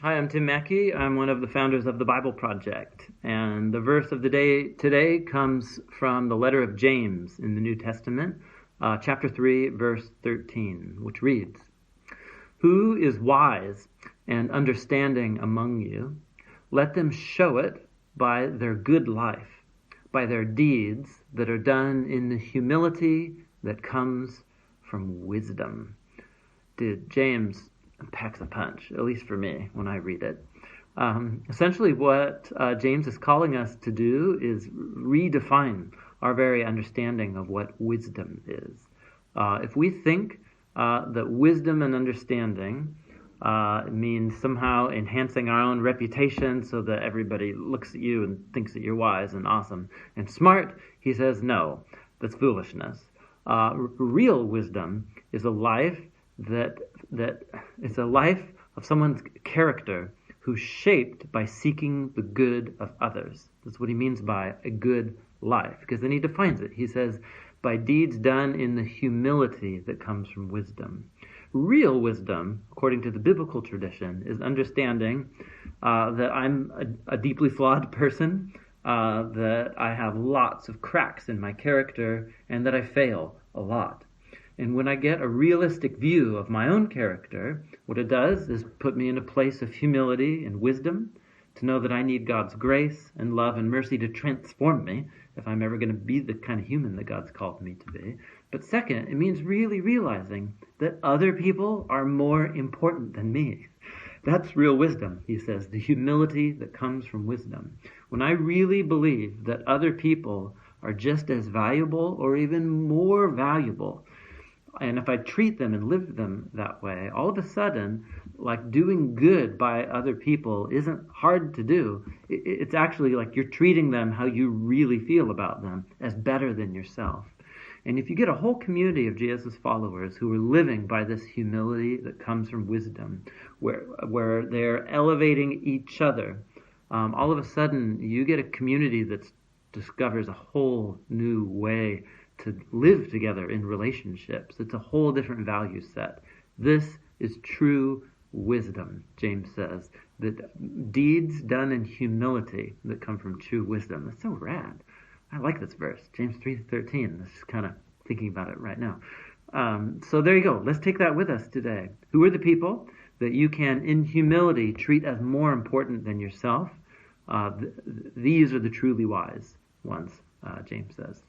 Hi, I'm Tim Mackey. I'm one of the founders of the Bible Project. And the verse of the day today comes from the letter of James in the New Testament, chapter 3, verse 13, which reads, "Who is wise and understanding among you? Let them show it by their good life, by their deeds that are done in the humility that comes from wisdom." Dude, James packs a punch, at least for me, when I read it. Essentially, what James is calling us to do is redefine our very understanding of what wisdom is. If we think that wisdom and understanding means somehow enhancing our own reputation so that everybody looks at you and thinks that you're wise and awesome and smart, he says, no, that's foolishness. Real wisdom is a life that it's a life of someone's character who's shaped by seeking the good of others. That's what he means by a good life, because then he defines it. He says, by deeds done in the humility that comes from wisdom. Real wisdom, according to the biblical tradition, is understanding that I'm a deeply flawed person, that I have lots of cracks in my character, and that I fail a lot. And when I get a realistic view of my own character, what it does is put me in a place of humility and wisdom to know that I need God's grace and love and mercy to transform me if I'm ever going to be the kind of human that God's called me to be. But second, it means really realizing that other people are more important than me. That's real wisdom, he says, the humility that comes from wisdom. When I really believe that other people are just as valuable or even more valuable, and if I treat them and live them that way, all of a sudden, like doing good by other people isn't hard to do. It's actually like you're treating them how you really feel about them as better than yourself. And if you get a whole community of Jesus' followers who are living by this humility that comes from wisdom, where they're elevating each other, all of a sudden you get a community that discovers a whole new way to live together in relationships. It's a whole different value set. This is true wisdom, James says, that deeds done in humility that come from true wisdom. That's so rad. I like this verse, James 3:13. This is kind of thinking about it right now. So there you go. Let's take that with us today. Who are the people that you can, in humility, treat as more important than yourself? These are the truly wise ones, James says.